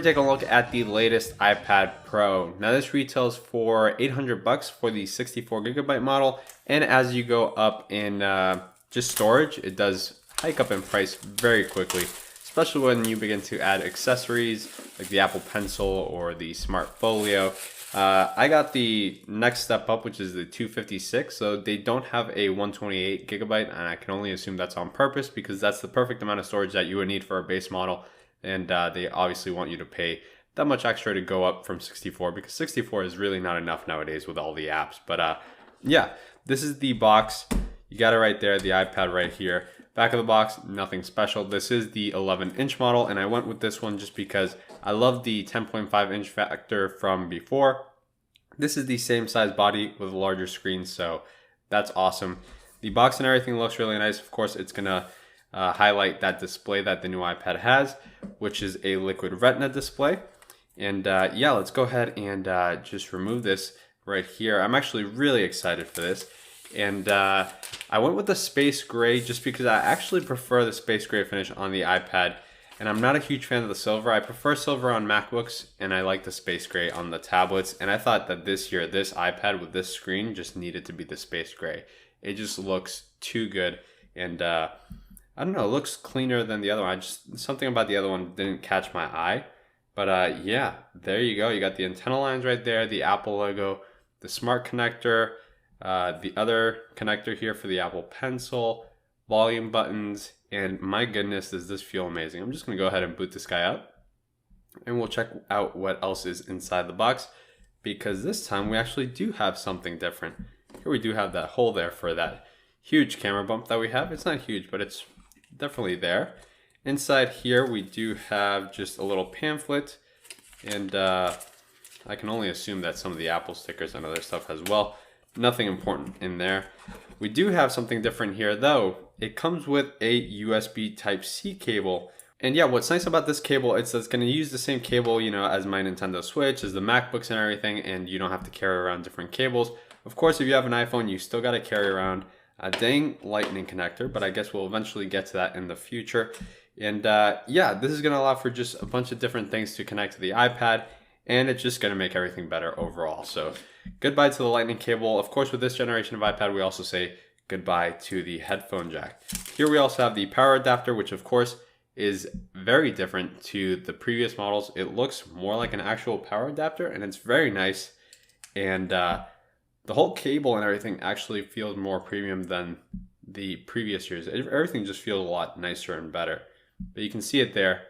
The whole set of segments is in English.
Take a look at the latest iPad Pro. Now this retails for 800 bucks for the 64 gigabyte model, and as you go up in just storage, it does hike up in price very quickly, especially when you begin to add accessories like the Apple Pencil or the Smart Folio. I got the next step up, which is the 256, so they don't have a 128 gigabyte, and I can only assume that's on purpose because that's the perfect amount of storage that you would need for a base model. And they obviously want you to pay that much extra to go up from 64 because 64 is really not enough nowadays with all the apps. But yeah, this is the box. You got it right there, the iPad right here. Back of the box, nothing special. This is the 11-inch model, and I went with this one just because I love the 10.5-inch factor from before. This is the same size body with a larger screen, so that's awesome. The box and everything looks really nice. Of course, it's gonna highlight that display that the new iPad has, which is a liquid retina display. And yeah, let's go ahead and just remove this right here. I'm actually really excited for this. And I went with the space gray just because I actually prefer the space gray finish on the iPad. And I'm not a huge fan of the silver. I prefer silver on MacBooks, and I like the space gray on the tablets. And I thought that this year, this iPad with this screen just needed to be the space gray. It just looks too good. And I don't know, it looks cleaner than the other one. Something about the other one didn't catch my eye. But yeah, there you go. You got the antenna lines right there, the Apple logo, the smart connector, the other connector here for the Apple Pencil, volume buttons, and my goodness, does this feel amazing. I'm just gonna go ahead and boot this guy up, and we'll check out what else is inside the box, because this time we actually do have something different. Here we do have that hole there for that huge camera bump that we have. It's not huge, but it's definitely there. Inside here we do have just a little pamphlet, and I can only assume that some of the Apple stickers and other stuff as well. Nothing important in there. We do have something different here though. It comes with a USB Type-C cable. And yeah, what's nice about this cable, it's going to use the same cable, you know, as my Nintendo Switch, as the MacBooks and everything, and you don't have to carry around different cables. Of course, if you have an iPhone, you still got to carry around a dang lightning connector, but I guess we'll eventually get to that in the future. And yeah, this is going to allow for just a bunch of different things to connect to the iPad, and it's just going to make everything better overall. So goodbye to the lightning cable. Of course, with this generation of iPad, we also say goodbye to the headphone jack. Here we also have the power adapter, which of course is very different to the previous models. It looks more like an actual power adapter, and it's very nice. And the whole cable and everything actually feels more premium than the previous years. Everything just feels a lot nicer and better. But you can see it there.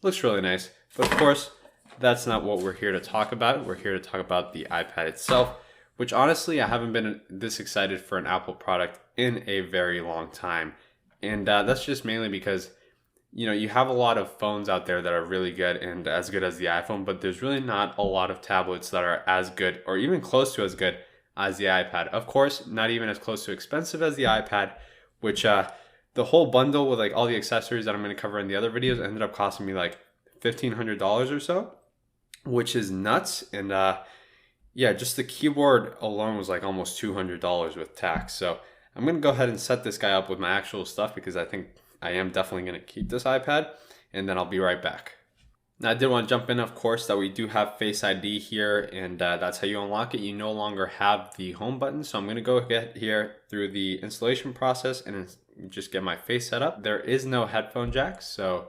Looks really nice. But of course, that's not what we're here to talk about. We're here to talk about the iPad itself, which honestly, I haven't been this excited for an Apple product in a very long time. And that's just mainly because, you know, you have a lot of phones out there that are really good and as good as the iPhone, but there's really not a lot of tablets that are as good or even close to as good as the iPad. Of course, not even as close to expensive as the iPad, which the whole bundle with like all the accessories that I'm going to cover in the other videos ended up costing me like $1,500 or so, which is nuts. And yeah, just the keyboard alone was like almost $200 with tax. So I'm going to go ahead and set this guy up with my actual stuff because I think I am definitely going to keep this iPad, and then I'll be right back. Now, I did want to jump in, of course, that we do have Face ID here, and that's how you unlock it. You no longer have the home button, so I'm going to go get here through the installation process and just get my face set up. There is no headphone jack, so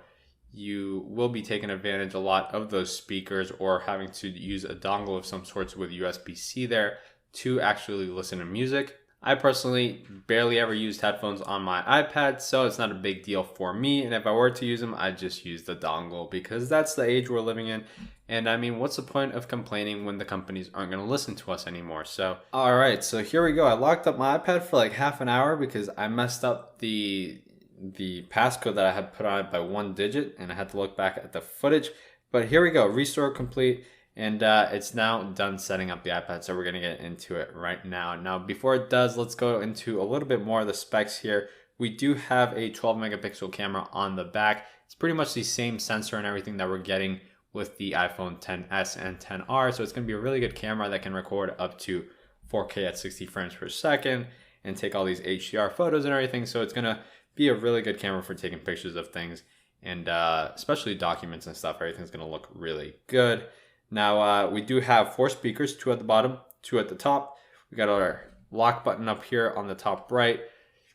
you will be taking advantage a lot of those speakers or having to use a dongle of some sorts with USB-C there to actually listen to music. I personally barely ever used headphones on my iPad, so it's not a big deal for me. And if I were to use them, I'd just use the dongle because that's the age we're living in. And I mean, what's the point of complaining when the companies aren't going to listen to us anymore? So, all right, so here we go. I locked up my iPad for like half an hour because I messed up the passcode that I had put on it by 1 digit, and I had to look back at the footage. But here we go, restore complete. And it's now done setting up the iPad, so we're going to get into it right now. Now, before it does, let's go into a little bit more of the specs here. We do have a 12 megapixel camera on the back. It's pretty much the same sensor and everything that we're getting with the iPhone XS and XR, so it's going to be a really good camera that can record up to 4K at 60 frames per second and take all these HDR photos and everything. So it's going to be a really good camera for taking pictures of things. and especially documents and stuff, everything's gonna look really good. Now we do have 4 speakers, 2 at the bottom, 2 at the top. We got our lock button up here on the top right.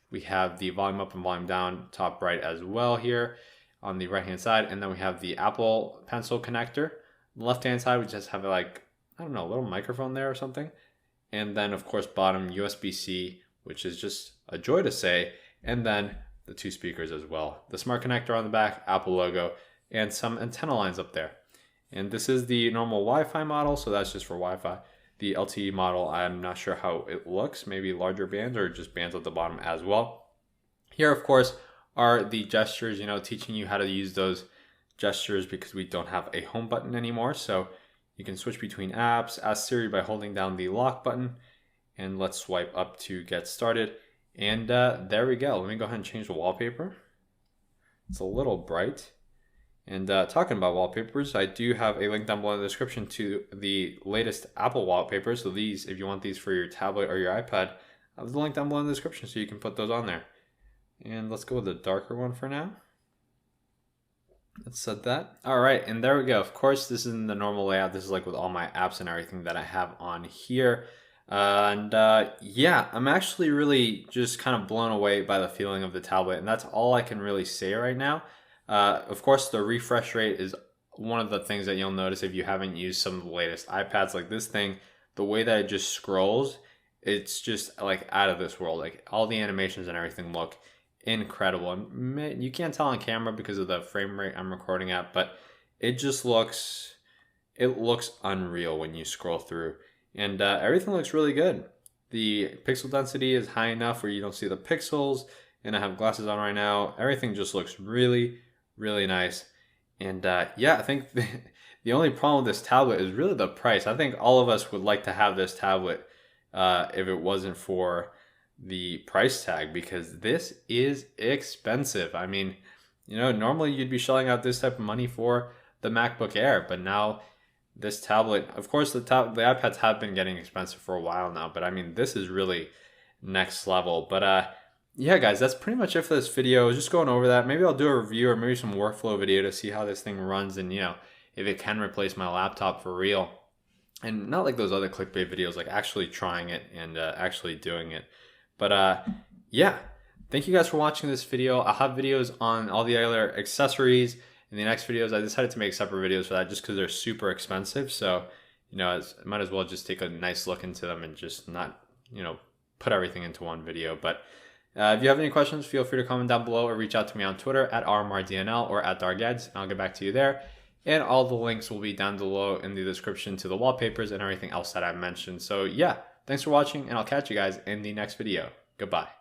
We have the volume up and volume down top right as well here on the right hand side, and then we have the Apple Pencil connector. On the left hand side we just have like, I don't know, a little microphone there or something. And then of course bottom USB-C, which is just a joy to say, and then the 2 speakers as well. The smart connector on the back, Apple logo, and some antenna lines up there. And this is the normal Wi-Fi model, so that's just for Wi-Fi. The LTE model, I'm not sure how it looks, maybe larger bands or just bands at the bottom as well. Here, of course, are the gestures, you know, teaching you how to use those gestures because we don't have a home button anymore. So you can switch between apps, ask Siri by holding down the lock button, and let's swipe up to get started. And there we go. Let me go ahead and change the wallpaper. It's a little bright. And talking about wallpapers, I do have a link down below in the description to the latest Apple wallpapers. So these, if you want these for your tablet or your iPad, I have the link down below in the description so you can put those on there. And let's go with the darker one for now. Let's set that. All right, and there we go. Of course, this isn't the normal layout. This is like with all my apps and everything that I have on here. Yeah, I'm actually really just kind of blown away by the feeling of the tablet, and that's all I can really say right now. Of course, the refresh rate is one of the things that you'll notice if you haven't used some of the latest iPads. Like this thing, the way that it just scrolls, it's just like out of this world. Like all the animations and everything look incredible. And you can't tell on camera because of the frame rate I'm recording at, but it just looks, it looks unreal when you scroll through. And everything looks really good. The pixel density is high enough where you don't see the pixels, and I have glasses on right now. Everything just looks really, really nice. And yeah, I think the only problem with this tablet is really the price. I think all of us would like to have this tablet if it wasn't for the price tag, because this is expensive. I mean, you know, normally you'd be shelling out this type of money for the MacBook Air, but now this tablet, of course, the iPads have been getting expensive for a while now, but I mean, this is really next level. But yeah, guys, that's pretty much it for this video. I was just going over that. Maybe I'll do a review or maybe some workflow video to see how this thing runs and, you know, if it can replace my laptop for real. And not like those other clickbait videos, like actually trying it and actually doing it. But yeah, thank you guys for watching this video. I'll have videos on all the other accessories in the next videos. I decided to make separate videos for that just because they're super expensive. So, you know, I might as well just take a nice look into them and just not, you know, put everything into one video. But if you have any questions, feel free to comment down below or reach out to me on Twitter at RMRDNL or at Dargads, and I'll get back to you there. And all the links will be down below in the description to the wallpapers and everything else that I mentioned. So yeah, thanks for watching, and I'll catch you guys in the next video. Goodbye.